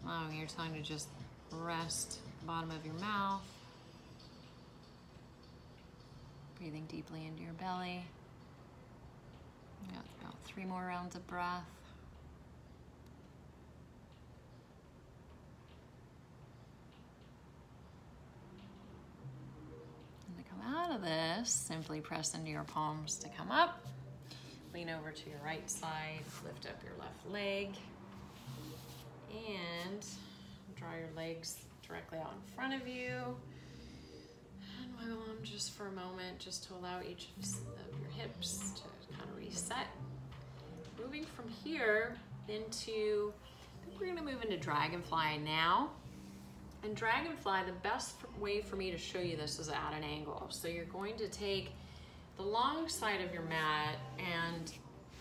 allowing your tongue to just rest the bottom of your mouth. Breathing deeply into your belly. You got about 3 more rounds of breath. And to come out of this, simply press into your palms to come up. Lean over to your right side, lift up your left leg. And draw your legs directly out in front of you. And wiggle them just for a moment, just to allow each of your hips to kind of reset. Moving from here into, I think we're gonna move into Dragonfly now. And Dragonfly, the best way for me to show you this is at an angle. So you're going to take the long side of your mat and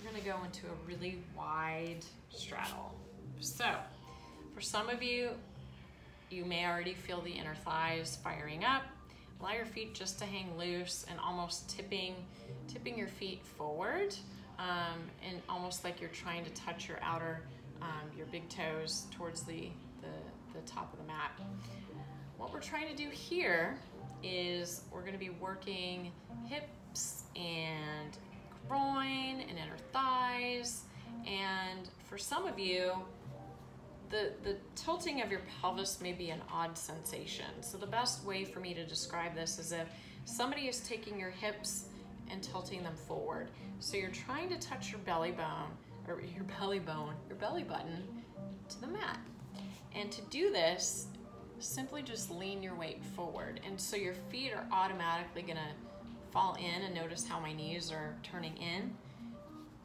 you're gonna go into a really wide straddle. So, for some of you, you may already feel the inner thighs firing up. Allow your feet just to hang loose and almost tipping your feet forward, and almost like you're trying to touch your outer, your big toes towards the top of the mat. What we're trying to do here is we're going to be working hips and groin and inner thighs, and for some of you, the tilting of your pelvis may be an odd sensation. So the best way for me to describe this is if somebody is taking your hips and tilting them forward. So you're trying to touch your belly button to the mat. And to do this, simply just lean your weight forward. And so your feet are automatically gonna fall in, and notice how my knees are turning in.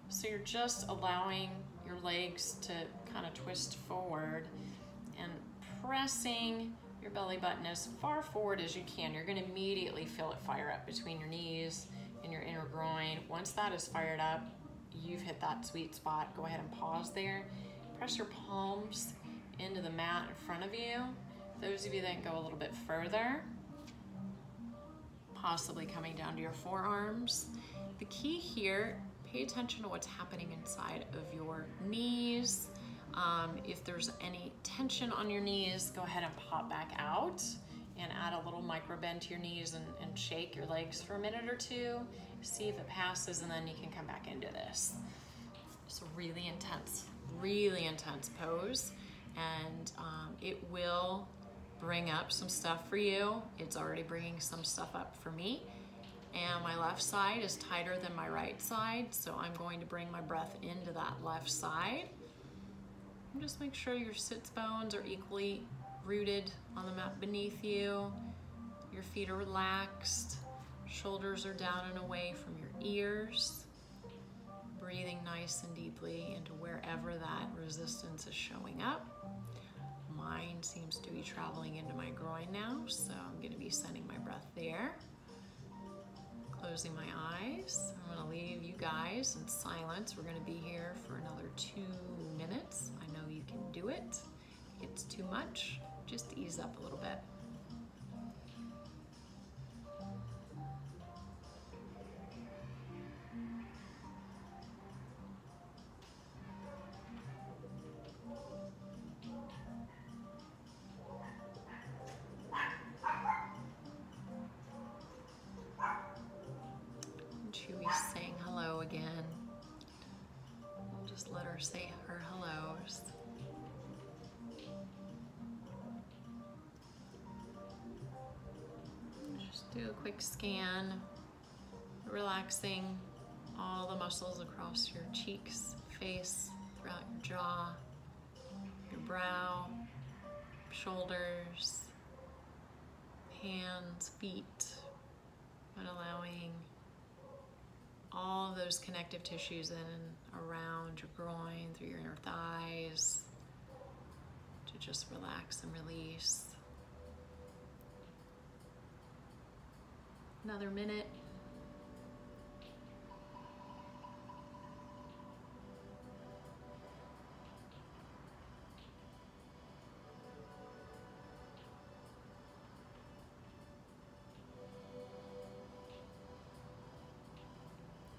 So you're just allowing your legs to kind of twist forward and pressing your belly button as far forward as you can. You're gonna immediately feel it fire up between your knees and your inner groin. Once that is fired up, you've hit that sweet spot. Go ahead and pause there. Press your palms into the mat in front of you. Those of you that can go a little bit further, possibly coming down to your forearms. The key here, pay attention to what's happening inside of your knees. If there's any tension on your knees, go ahead and pop back out and add a little micro bend to your knees and shake your legs for a minute or two. See if it passes, and then you can come back into this. It's a really intense pose, and it will bring up some stuff for you. It's already bringing some stuff up for me. And my left side is tighter than my right side, so I'm going to bring my breath into that left side. And just make sure your sits bones are equally rooted on the mat beneath you. Your feet are relaxed. Shoulders are down and away from your ears. Breathing nice and deeply into wherever that resistance is showing up. Mine seems to be traveling into my groin now, so I'm going to be sending my breath there. Closing my eyes. I'm going to leave you guys in silence. We're going to be here for another 2 minutes. I know you can do it. If it's too much, just ease up a little bit. Chewy's saying hello again. We'll just let her say her hellos. Just do a quick scan, relaxing all the muscles across your cheeks, face, throughout your jaw, your brow, shoulders, hands, feet, and allowing all of those connective tissues in and around your groin, through your inner thighs, to just relax and release. Another minute.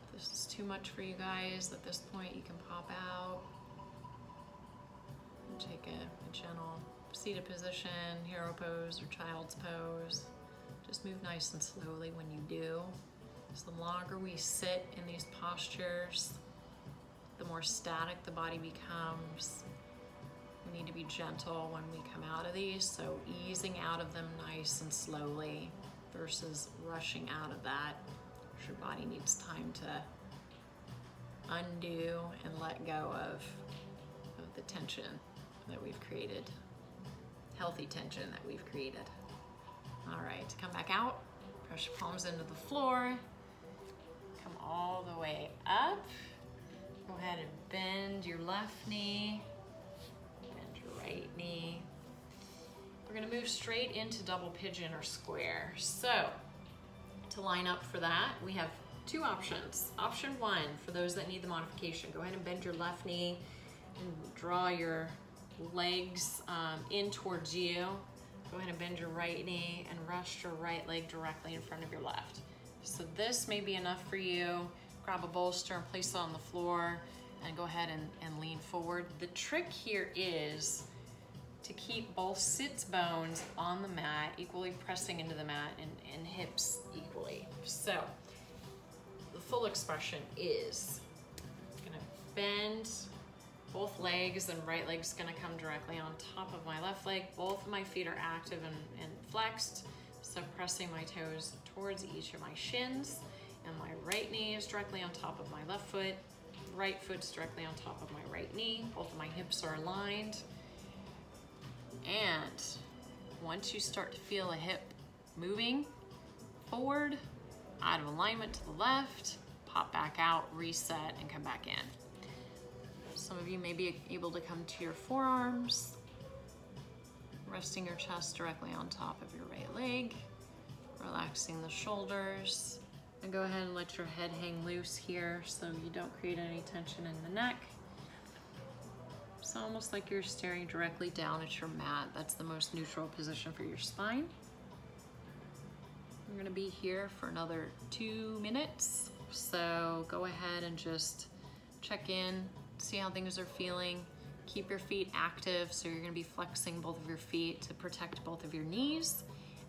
If this is too much for you guys at this point, you can pop out and take a gentle seated position, hero pose or child's pose. Just move nice and slowly when you do. So the longer we sit in these postures, the more static the body becomes. We need to be gentle when we come out of these, so easing out of them nice and slowly versus rushing out of that. Your body needs time to undo and let go of the tension that we've created, healthy tension that we've created. All right, come back out, press your palms into the floor, come all the way up. Go ahead and bend your left knee, bend your right knee. We're gonna move straight into double pigeon or square. So, to line up for that, we have 2 options. Option 1, for those that need the modification, go ahead and bend your left knee and draw your legs in towards you. Go ahead and bend your right knee and rest your right leg directly in front of your left. So this may be enough for you. Grab a bolster and place it on the floor and go ahead and lean forward. The trick here is to keep both sits bones on the mat, equally pressing into the mat, and hips equally. So the full expression is gonna bend both legs, and right leg's gonna come directly on top of my left leg. Both of my feet are active and flexed, so pressing my toes towards each of my shins, and my right knee is directly on top of my left foot. Right foot's directly on top of my right knee. Both of my hips are aligned. And once you start to feel a hip moving forward, out of alignment to the left, pop back out, reset, and come back in. Some of you may be able to come to your forearms, Resting your chest directly on top of your right leg, relaxing the shoulders, and go ahead and let your head hang loose here so you don't create any tension in the neck. It's almost like you're staring directly down at your mat. That's the most neutral position for your spine. We're gonna be here for another 2 minutes. So go ahead and just check in, see how things are feeling. Keep your feet active, so you're gonna be flexing both of your feet to protect both of your knees.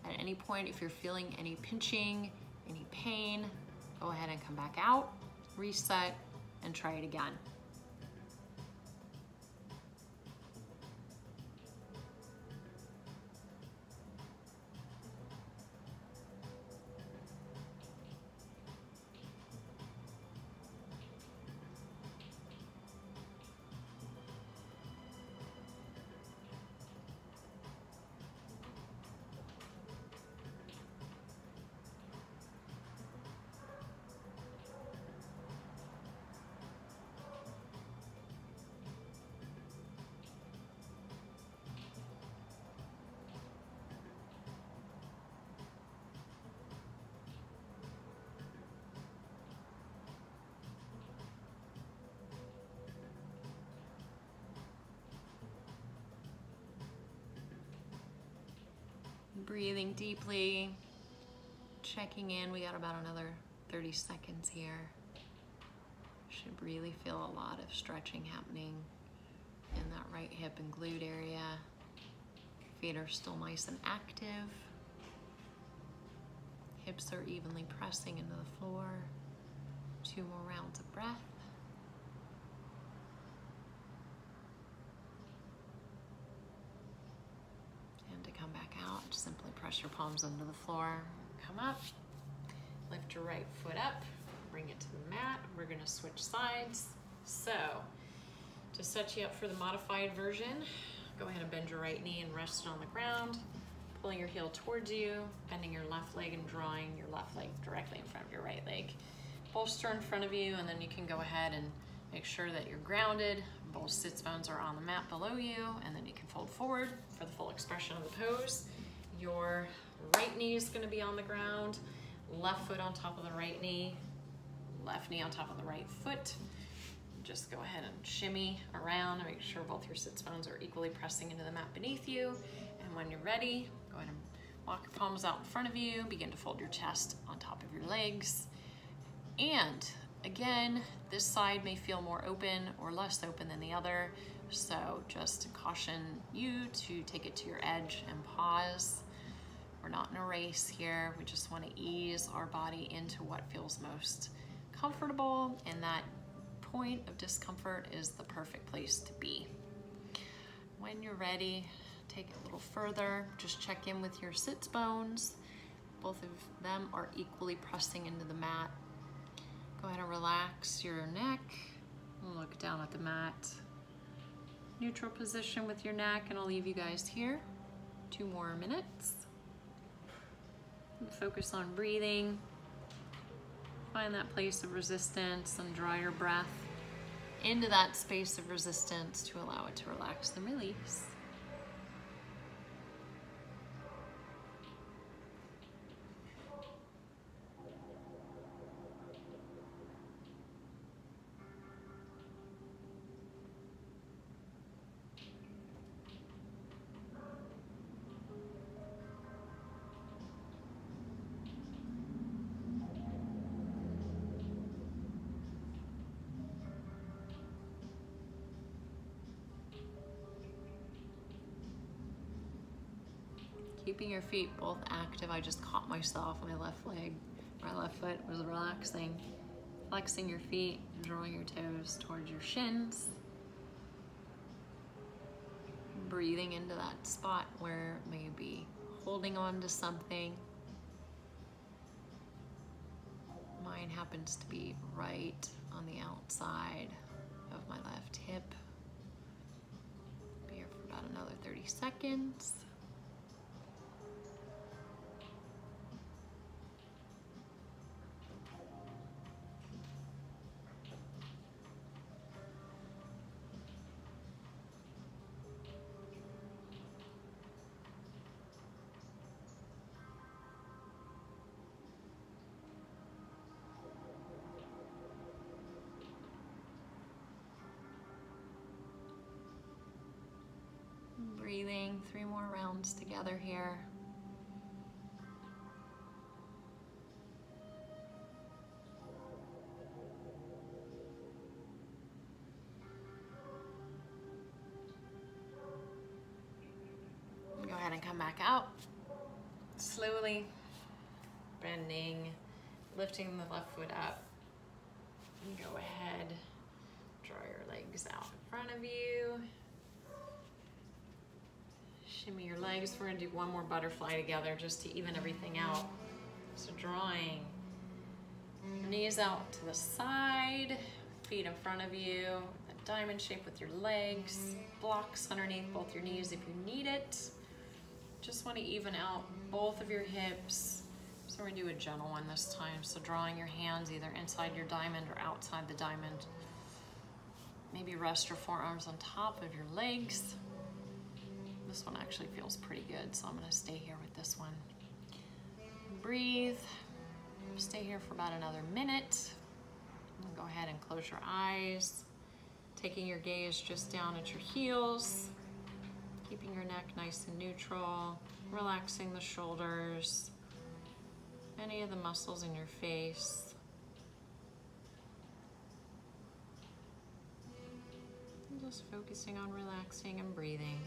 At any point, if you're feeling any pinching, any pain, go ahead and come back out, reset, and try it again. Breathing deeply, checking in. We got about another 30 seconds here. Should really feel a lot of stretching happening in that right hip and glute area. Feet are still nice and active. Hips are evenly pressing into the floor. 2 more rounds of breath. Come back out, simply press your palms into the floor. Come up, lift your right foot up, bring it to the mat. We're gonna switch sides. So, to set you up for the modified version, go ahead and bend your right knee and rest it on the ground, pulling your heel towards you, bending your left leg and drawing your left leg directly in front of your right leg. Bolster in front of you, and then you can go ahead and make sure that you're grounded. Both sits bones are on the mat below you, and then you can fold forward for the full expression of the pose. Your right knee is going to be on the ground, left foot on top of the right knee, left knee on top of the right foot. Just go ahead and shimmy around and make sure both your sits bones are equally pressing into the mat beneath you. And when you're ready, go ahead and walk your palms out in front of you, begin to fold your chest on top of your legs. And again, this side may feel more open or less open than the other, so just caution you to take it to your edge and pause. We're not in a race here. We just want to ease our body into what feels most comfortable, and that point of discomfort is the perfect place to be. When you're ready, take it a little further. Just check in with your sits bones. Both of them are equally pressing into the mat. Go ahead and relax your neck. Look down at the mat. Neutral position with your neck, and I'll leave you guys here 2 more minutes. And focus on breathing. Find that place of resistance and draw your breath into that space of resistance to allow it to relax and release. Keeping your feet both active. I just caught myself, my left foot was relaxing. Flexing your feet, drawing your toes towards your shins. Breathing into that spot where maybe holding on to something. Mine happens to be right on the outside of my left hip. Be here for about another 30 seconds. more rounds together here. Go ahead and come back out. Slowly bending, lifting the left foot up. And go ahead, draw your legs out in front of you. Shimmy your legs. We're gonna do one more butterfly together just to even everything out. So drawing your knees out to the side, feet in front of you, a diamond shape with your legs, blocks underneath both your knees if you need it. Just want to even out both of your hips. So we're gonna do a gentle one this time. So drawing your hands either inside your diamond or outside the diamond. Maybe rest your forearms on top of your legs. This one actually feels pretty good, so I'm gonna stay here with this one. Breathe. Stay here for about another minute. And go ahead and close your eyes. Taking your gaze just down at your heels. Keeping your neck nice and neutral, relaxing the shoulders, any of the muscles in your face. And just focusing on relaxing and breathing.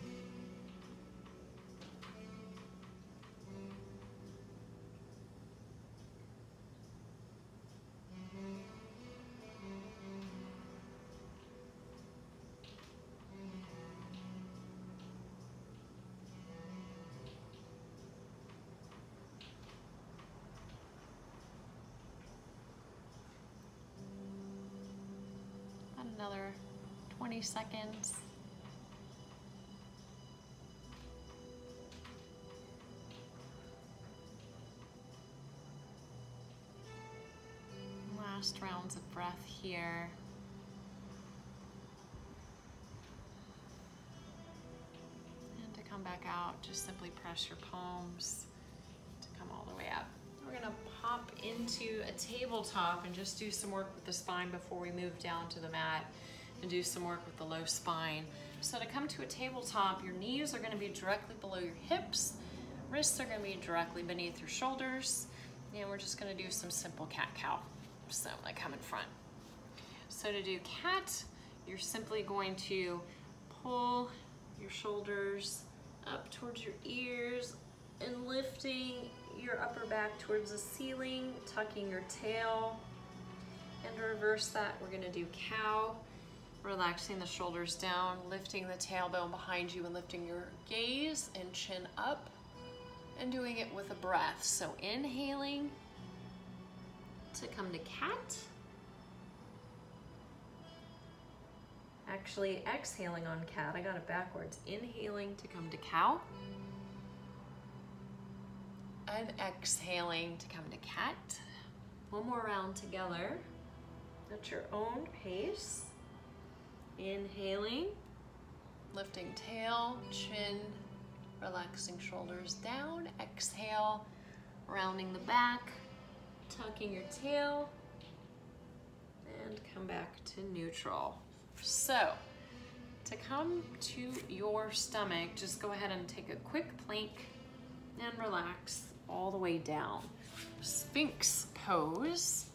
Another 20 seconds. Last rounds of breath here. And to come back out, just simply press your palms to come all the way up. We're gonna pop into a tabletop and just do some work with the spine before we move down to the mat and do some work with the low spine. So to come to a tabletop, your knees are gonna be directly below your hips, wrists are gonna be directly beneath your shoulders, and we're just gonna do some simple cat-cow. So I'm gonna come in front. So to do cat, you're simply going to pull your shoulders up towards your ears and lifting your upper back towards the ceiling, tucking your tail. And to reverse that, we're gonna do cow, relaxing the shoulders down, lifting the tailbone behind you and lifting your gaze and chin up, and doing it with a breath. So inhaling to come to cat. Actually exhaling on cat, I got it backwards. Inhaling to come to cow. And exhaling to come to cat. One more round together at your own pace. Inhaling, lifting tail, chin, relaxing shoulders down. Exhale, rounding the back, tucking your tail, and come back to neutral. So, to come to your stomach, just go ahead and take a quick plank and relax all the way down. Sphinx pose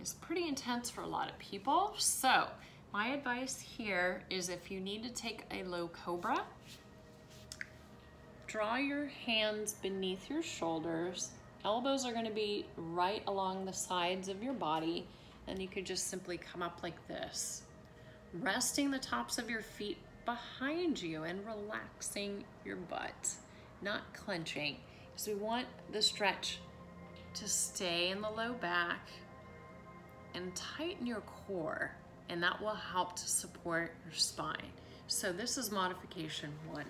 is pretty intense for a lot of people. So my advice here is if you need to take a low cobra, draw your hands beneath your shoulders. Elbows are going to be right along the sides of your body, and you could just simply come up like this, resting the tops of your feet behind you and relaxing your butt, not clenching. So we want the stretch to stay in the low back and tighten your core, and that will help to support your spine. So this is modification 1.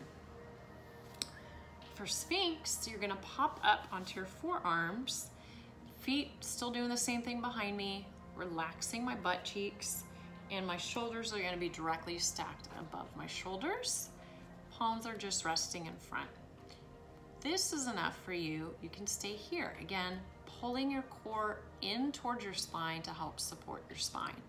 For Sphinx, you're gonna pop up onto your forearms, feet still doing the same thing behind me, relaxing my butt cheeks, and my shoulders are gonna be directly stacked above my shoulders. Palms are just resting in front. This is enough for you. You can stay here. Again, pulling your core in towards your spine to help support your spine.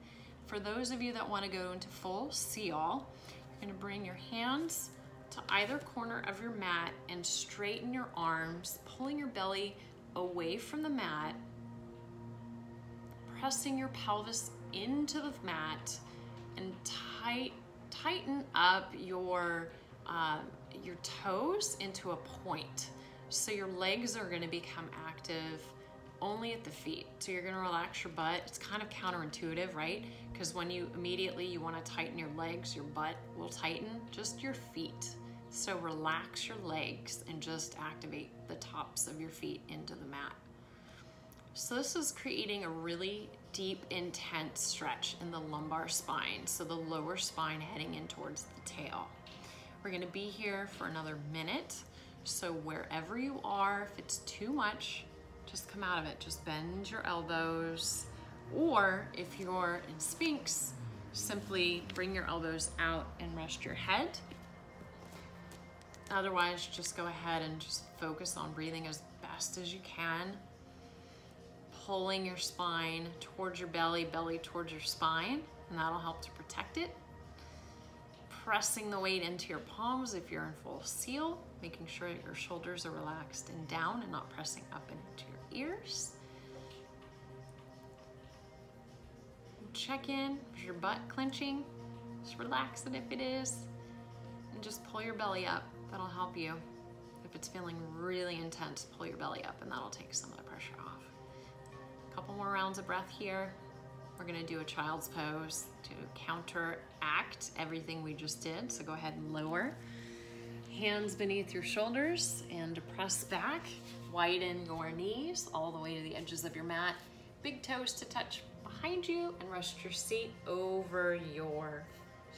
For those of you that want to go into full see all, you're going to bring your hands to either corner of your mat and straighten your arms, pulling your belly away from the mat, pressing your pelvis into the mat, and tighten up your toes into a point. So your legs are gonna become active only at the feet. So you're gonna relax your butt. It's kind of counterintuitive, right? Because when you immediately wanna tighten your legs, your butt will tighten, just your feet. So relax your legs and just activate the tops of your feet into the mat. So this is creating a really deep, intense stretch in the lumbar spine. So the lower spine heading in towards the tail. We're gonna be here for another minute. So wherever you are, if it's too much, just come out of it. Just bend your elbows. Or if you're in Sphinx, simply bring your elbows out and rest your head. Otherwise, just go ahead and just focus on breathing as best as you can. Pulling your spine towards your belly, belly towards your spine, and that'll help to protect it. Pressing the weight into your palms if you're in full seal, making sure your shoulders are relaxed and down and not pressing up into your ears. Check in, is your butt clenching? Just relax it if it is, and just pull your belly up. That'll help you. If it's feeling really intense, pull your belly up and that'll take some of the pressure off. A couple more rounds of breath here. We're gonna do a child's pose to counteract everything we just did. So go ahead and lower. Hands beneath your shoulders and press back. Widen your knees all the way to the edges of your mat. Big toes to touch behind you and rest your seat over your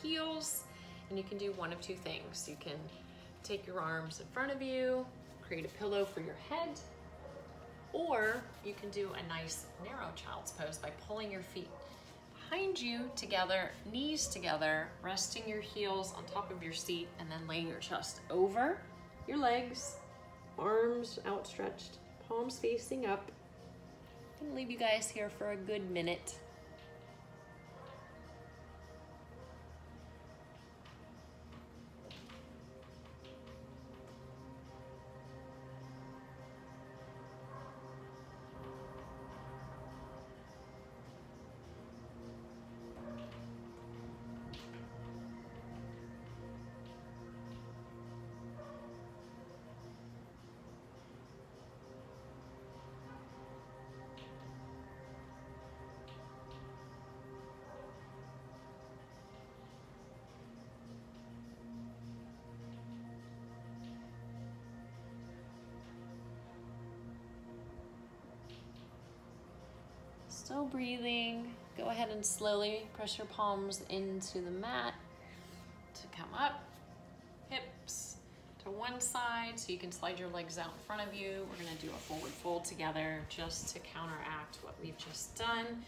heels. And you can do one of two things. You can take your arms in front of you, create a pillow for your head, or you can do a nice narrow child's pose by pulling your feet behind you together, knees together, resting your heels on top of your seat, and then laying your chest over your legs, arms outstretched, palms facing up. I'm gonna leave you guys here for a good minute. Still breathing. Go ahead and slowly press your palms into the mat to come up. Hips to one side so you can slide your legs out in front of you. We're gonna do a forward fold together just to counteract what we've just done.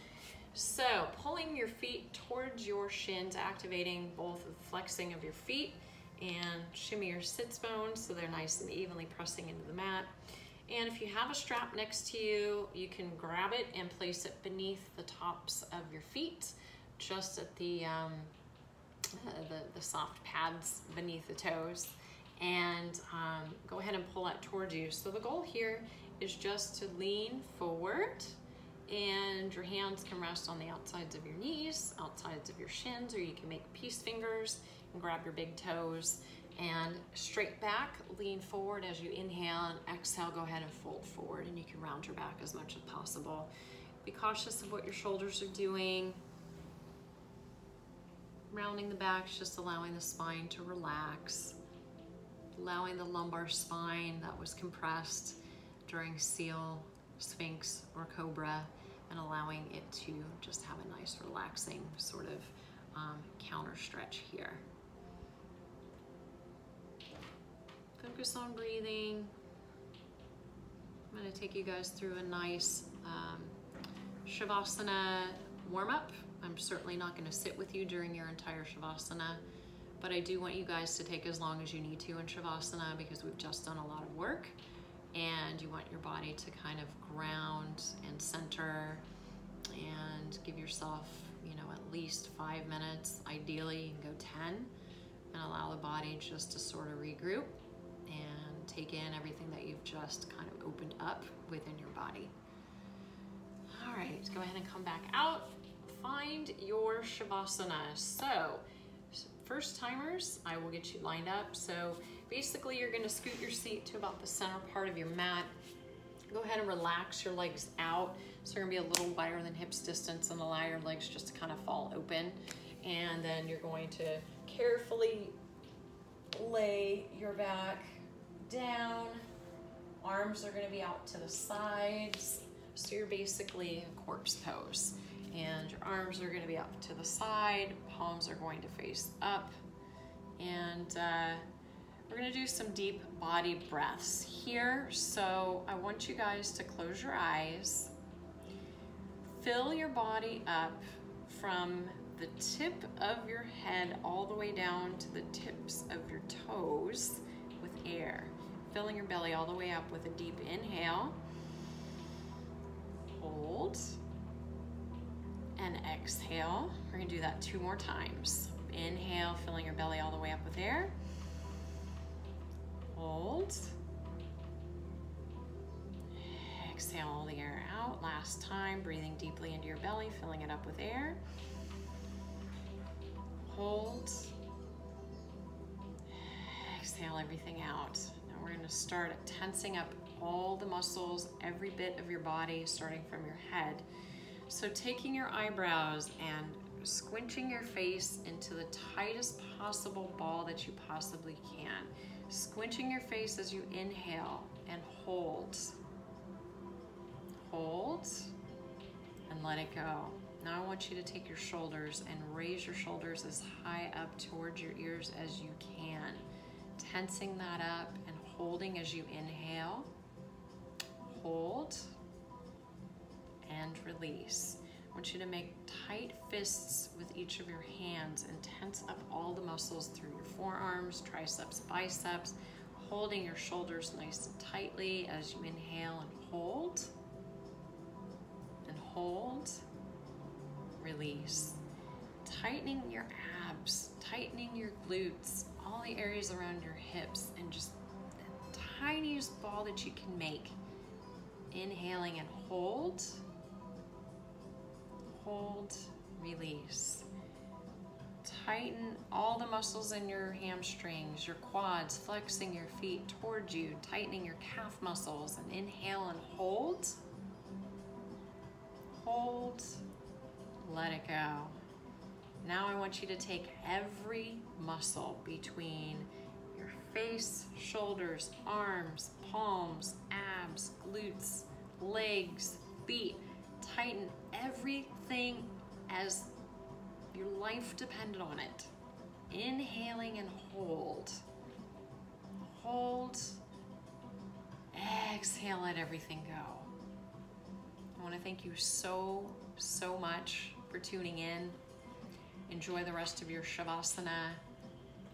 So pulling your feet towards your shins, activating both the flexing of your feet and shimmy your sits bones so they're nice and evenly pressing into the mat. And if you have a strap next to you, you can grab it and place it beneath the tops of your feet, just at the soft pads beneath the toes, and go ahead and pull that towards you. So the goal here is just to lean forward, and your hands can rest on the outsides of your knees, outsides of your shins, or you can make peace fingers and grab your big toes. And straight back, lean forward as you inhale, and exhale, go ahead and fold forward, and you can round your back as much as possible. Be cautious of what your shoulders are doing. Rounding the back is just allowing the spine to relax, allowing the lumbar spine that was compressed during seal, Sphinx, or Cobra, and allowing it to just have a nice relaxing sort of counter stretch here. Focus on breathing. I'm going to take you guys through a nice Shavasana warm-up. I'm certainly not going to sit with you during your entire Shavasana, but I do want you guys to take as long as you need to in Shavasana because we've just done a lot of work, and you want your body to kind of ground and center and give yourself, you know, at least 5 minutes. Ideally, you can go 10. and allow the body just to sort of regroup and take in everything that you've just kind of opened up within your body. All right, go ahead and come back out. Find your Shavasana. So, first timers, I will get you lined up. So basically you're gonna scoot your seat to about the center part of your mat. Go ahead and relax your legs out. So you're gonna be a little wider than hips distance and allow your legs just to kind of fall open. And then you're going to carefully lay your back down. Arms are gonna be out to the sides. So you're basically a corpse pose. And your arms are gonna be up to the side, palms are going to face up. And we're gonna do some deep body breaths here. So I want you guys to close your eyes. Fill your body up from the tip of your head all the way down to the tips of your toes with air. Filling your belly all the way up with a deep inhale. Hold. And exhale. We're gonna do that 2 more times. Inhale, filling your belly all the way up with air. Hold. Exhale all the air out. Last time, breathing deeply into your belly, filling it up with air. Hold. Exhale everything out. Now we're gonna start tensing up all the muscles, every bit of your body, starting from your head. So taking your eyebrows and squinching your face into the tightest possible ball that you possibly can. Squinching your face as you inhale and hold. Hold and let it go. Now I want you to take your shoulders and raise your shoulders as high up towards your ears as you can. Tensing that up and holding as you inhale. Hold. And release. I want you to make tight fists with each of your hands and tense up all the muscles through your forearms, triceps, biceps, holding your shoulders nice and tightly as you inhale and hold. And hold. Release. Tightening your abs, tightening your glutes, all the areas around your hips, and just the tiniest ball that you can make. Inhaling and hold. Hold, release. Tighten all the muscles in your hamstrings, your quads, flexing your feet towards you, tightening your calf muscles, and inhale and hold. Hold, let it go. Now I want you to take every muscle between your face, shoulders, arms, palms, abs, glutes, legs, feet. Tighten everything as your life depended on it. Inhaling and hold. Hold. Exhale, let everything go. I want to thank you so much for tuning in. Enjoy the rest of your Shavasana.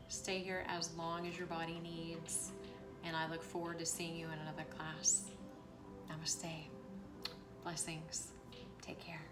Stay here as long as your body needs. And I look forward to seeing you in another class. Namaste. Blessings. Take care.